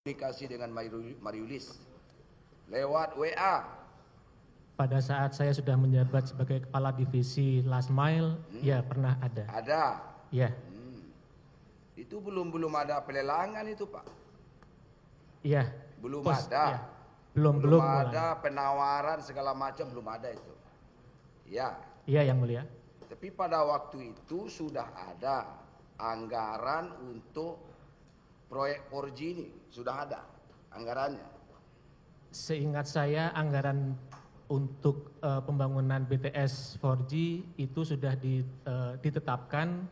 komunikasi dengan Mariulis lewat WA. Pada saat saya sudah menjabat sebagai kepala divisi last mile, ya pernah ada. Ada. Ya. Itu belum ada pelelangan itu, Pak. Iya. Belum ada. Ya. Belum ada penawaran segala macam, belum ada itu. Ya. Iya, Yang Mulia. Tapi pada waktu itu sudah ada anggaran untuk proyek 4G ini, sudah ada anggarannya. Seingat saya anggaran untuk pembangunan BTS 4G itu sudah ditetapkan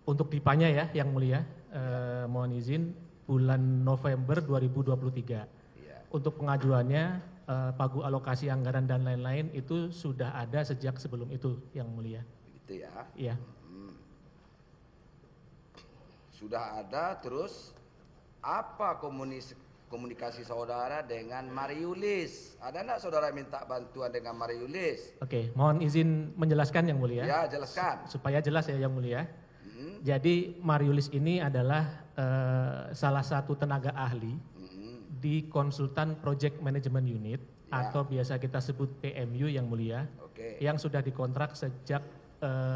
untuk dipanya ya, Yang Mulia. Mohon izin bulan November 2023. Ya. Untuk pengajuannya pagu alokasi anggaran dan lain-lain itu sudah ada sejak sebelum itu, Yang Mulia. Begitu ya. Iya. Sudah ada, terus apa komunikasi saudara dengan Mariulis? Ada enggak saudara minta bantuan dengan Mariulis? Oke, mohon izin menjelaskan Yang Mulia. Ya, jelaskan. Supaya jelas ya Yang Mulia. Jadi Mariulis ini adalah salah satu tenaga ahli di konsultan Project Management Unit atau biasa kita sebut PMU Yang Mulia, yang sudah dikontrak sejak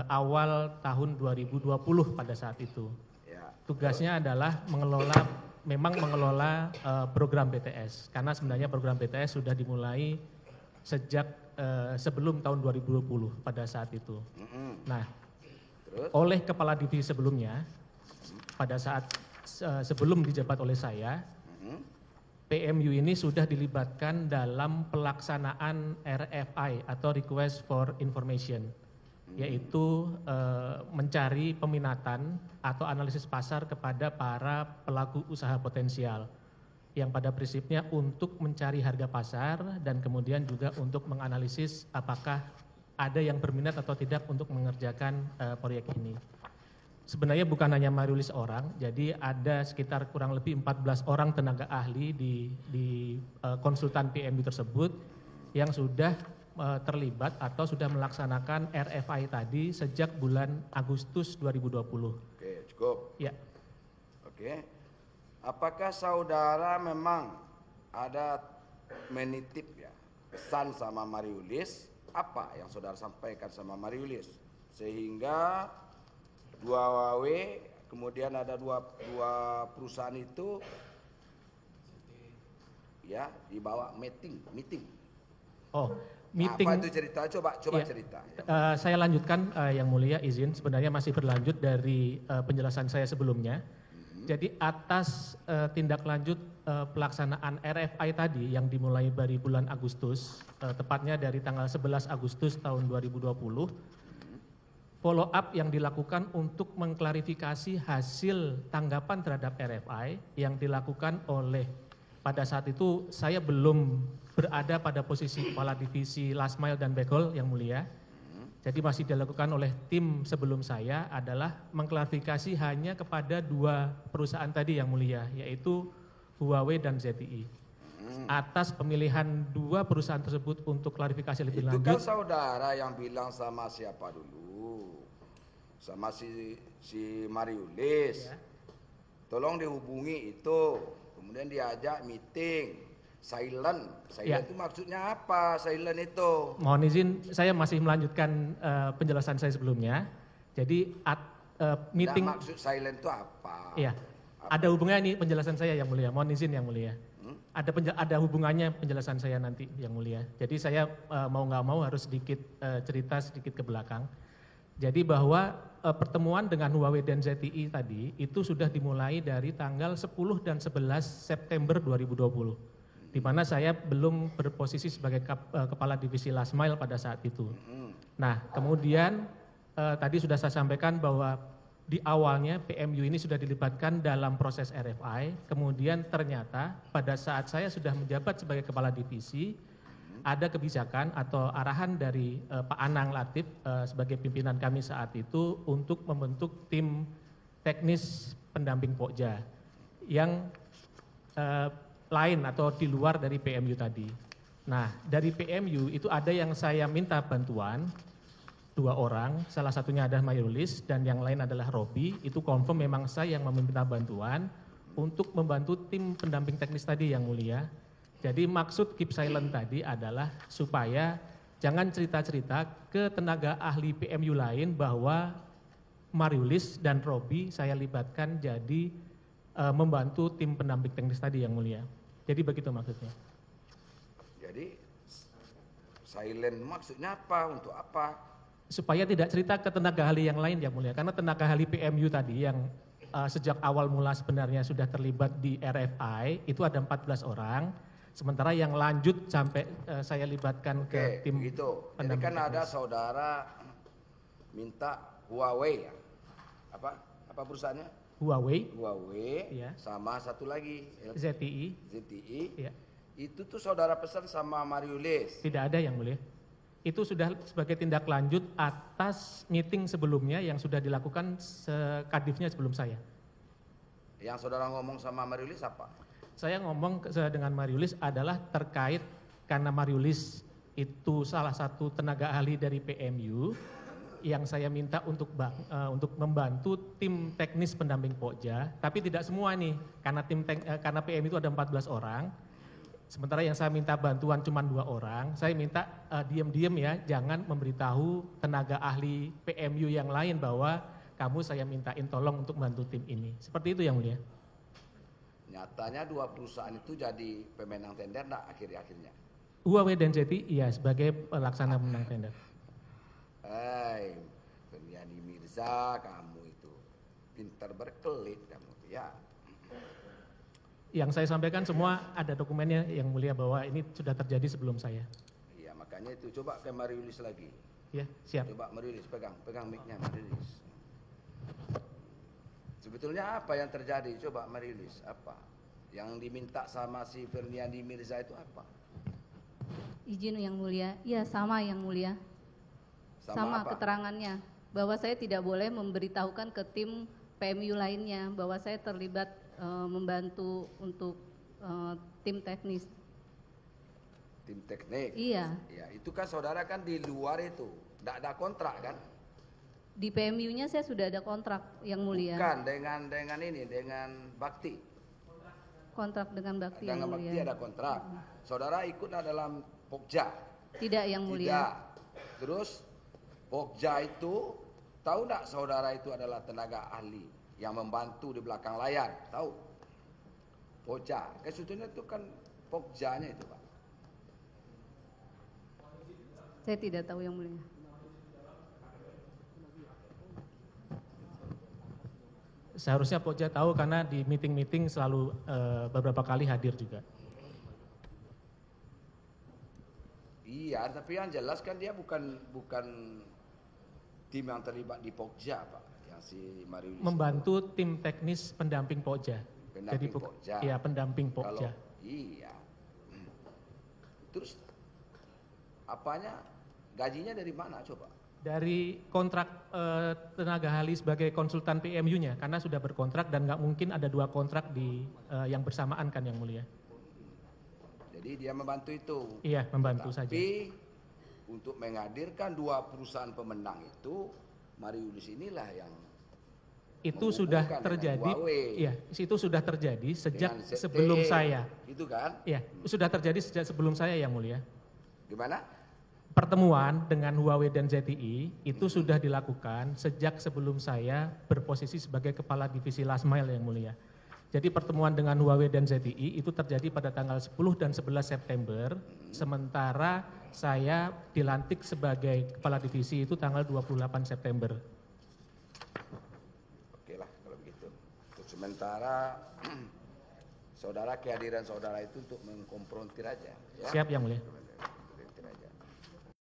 awal tahun 2020 pada saat itu. Tugasnya adalah mengelola program BTS, karena sebenarnya program BTS sudah dimulai sejak sebelum tahun 2020 pada saat itu. Nah, oleh kepala divisi sebelumnya, pada saat sebelum dijabat oleh saya, PMU ini sudah dilibatkan dalam pelaksanaan RFI atau Request for Information, yaitu mencari peminatan atau analisis pasar kepada para pelaku usaha potensial, yang pada prinsipnya untuk mencari harga pasar dan kemudian juga untuk menganalisis apakah ada yang berminat atau tidak untuk mengerjakan proyek ini. Sebenarnya bukan hanya Mariulis orang, jadi ada sekitar kurang lebih 14 orang tenaga ahli di konsultan PMU tersebut yang sudah terlibat atau sudah melaksanakan RFI tadi sejak bulan Agustus 2020. Oke, cukup. Ya. Oke. Apakah saudara memang ada menitip ya pesan sama Mariulis? Apa yang saudara sampaikan sama Mariulis sehingga 2W kemudian ada dua perusahaan itu ya dibawa meeting. Oh, meeting. Apa itu cerita? Coba ya. Cerita. Saya lanjutkan Yang Mulia, izin. Sebenarnya masih berlanjut dari penjelasan saya sebelumnya. Jadi atas tindak lanjut pelaksanaan RFI tadi yang dimulai dari bulan Agustus, tepatnya dari tanggal 11 Agustus tahun 2020, follow up yang dilakukan untuk mengklarifikasi hasil tanggapan terhadap RFI yang dilakukan oleh, pada saat itu saya belum berada pada posisi kepala divisi last mile dan backhaul Yang Mulia. Jadi masih dilakukan oleh tim sebelum saya adalah mengklarifikasi hanya kepada dua perusahaan tadi Yang Mulia, yaitu Huawei dan ZTE. Atas pemilihan dua perusahaan tersebut untuk klarifikasi lebih lanjut. Itu kan saudara yang bilang sama siapa dulu? Sama si Mariulis. Ya. Tolong dihubungi itu. Kemudian diajak meeting. Silent ya. Itu maksudnya apa? Silent itu. Mohon izin, saya masih melanjutkan penjelasan saya sebelumnya. Jadi meeting. Nah, maksud silent itu apa? Iya. Ada hubungannya nih penjelasan saya Yang Mulia. Mohon izin Yang Mulia. Ada hubungannya penjelasan saya nanti Yang Mulia. Jadi saya mau nggak mau harus sedikit cerita sedikit ke belakang. Jadi bahwa pertemuan dengan Huawei dan ZTE tadi itu sudah dimulai dari tanggal 10 dan 11 September 2020. Di mana saya belum berposisi sebagai kepala divisi last mile pada saat itu. Nah, kemudian tadi sudah saya sampaikan bahwa di awalnya PMU ini sudah dilibatkan dalam proses RFI, kemudian ternyata pada saat saya sudah menjabat sebagai kepala divisi, ada kebijakan atau arahan dari Pak Anang Latif sebagai pimpinan kami saat itu untuk membentuk tim teknis pendamping Pokja yang lain atau di luar dari PMU tadi. Nah, dari PMU itu ada yang saya minta bantuan 2 orang, salah satunya adalah Mariulis dan yang lain adalah Robi. Itu confirm memang saya yang meminta bantuan untuk membantu tim pendamping teknis tadi yang mulia. Jadi maksud keep silent tadi adalah supaya jangan cerita-cerita ke tenaga ahli PMU lain bahwa Mariulis dan Robi saya libatkan jadi membantu tim pendamping teknis tadi yang mulia. Jadi begitu maksudnya. Jadi silent maksudnya apa? Untuk apa? Supaya tidak cerita ke tenaga ahli yang lain yang mulia. Karena tenaga ahli PMU tadi yang sejak awal mula sebenarnya sudah terlibat di RFI itu ada 14 orang. Sementara yang lanjut sampai saya libatkan ke tim gitu. Jadi kan ada saudara minta Huawei ya? Apa perusahaannya? Huawei ya. Sama satu lagi ZTI. Ya. Itu tuh saudara pesan sama Mariulis. Tidak ada yang mulia. Itu sudah sebagai tindak lanjut atas meeting sebelumnya yang sudah dilakukan kadifnya sebelum saya. Yang saudara ngomong sama Mariulis apa? Saya ngomong dengan Mariulis adalah terkait karena Mariulis itu salah satu tenaga ahli dari PMU yang saya minta untuk membantu tim teknis pendamping Pokja, tapi tidak semua nih karena PMU itu ada 14 orang. Sementara yang saya minta bantuan cuma 2 orang, saya minta diam-diam ya, jangan memberitahu tenaga ahli PMU yang lain bahwa kamu saya mintain tolong untuk bantu tim ini. Seperti itu yang mulia. Nyatanya 2 perusahaan itu jadi pemenang tender enggak akhir-akhirnya? Huawei dan ZTI iya sebagai pelaksana pemenang tender. Ferdiandi Mirza, kamu itu pintar berkelit kamu ya. Yang saya sampaikan semua ada dokumennya yang mulia bahwa ini sudah terjadi sebelum saya. Iya, makanya itu coba ke Mariulis lagi. Ya, siap. Coba Mariulis pegang mic-nya Mariulis. Sebetulnya apa yang terjadi? Coba Mariulis, apa? Yang diminta sama si Ferdiandi Mirza itu apa? Izin yang mulia. Iya, sama yang mulia. Sama keterangannya bahwa saya tidak boleh memberitahukan ke tim PMU lainnya bahwa saya terlibat membantu untuk tim teknis. Tim teknik? Iya. Ya, itu kan saudara kan di luar itu, tidak ada kontrak kan? Di PMU-nya saya sudah ada kontrak yang mulia. Bukan dengan Bakti. Kontrak dengan Bakti yang dengan mulia. Bakti ada kontrak. Saudara ikutlah dalam Pokja? Tidak yang mulia. Tidak. Terus Pokja itu tahu tidak saudara itu adalah tenaga ahli yang membantu di belakang layar, tahu? Pokja, sebetulnya itu kan Pokjanya itu Pak. Saya tidak tahu yang mulia. Seharusnya Pokja tahu karena di meeting-meeting selalu beberapa kali hadir juga. Iya, tapi yang jelas kan dia bukan tim yang terlibat di Pokja Pak. Si Mariulis membantu itu tim teknis pendamping Pokja. Pendamping Pokja. Iya, pendamping Pokja. Iya. Terus apanya? Gajinya dari mana coba? Dari kontrak tenaga ahli sebagai konsultan PMU-nya karena sudah berkontrak dan nggak mungkin ada 2 kontrak di yang bersamaan kan yang mulia. Jadi dia membantu itu. Iya, membantu saja. Tapi untuk menghadirkan 2 perusahaan pemenang itu Mariulis inilah yang itu sudah terjadi. Iya, itu sudah terjadi sejak sebelum saya. Itu kan? Iya, sudah terjadi sejak sebelum saya yang mulia. Gimana? Pertemuan dengan Huawei dan ZTI itu sudah dilakukan sejak sebelum saya berposisi sebagai kepala divisi last mile yang mulia. Jadi pertemuan dengan Huawei dan ZTI itu terjadi pada tanggal 10 dan 11 September, sementara saya dilantik sebagai kepala divisi itu tanggal 28 September. Oke lah kalau begitu. Sementara saudara kehadiran saudara itu untuk mengkonfrontir aja. Ya? Siap yang mulia.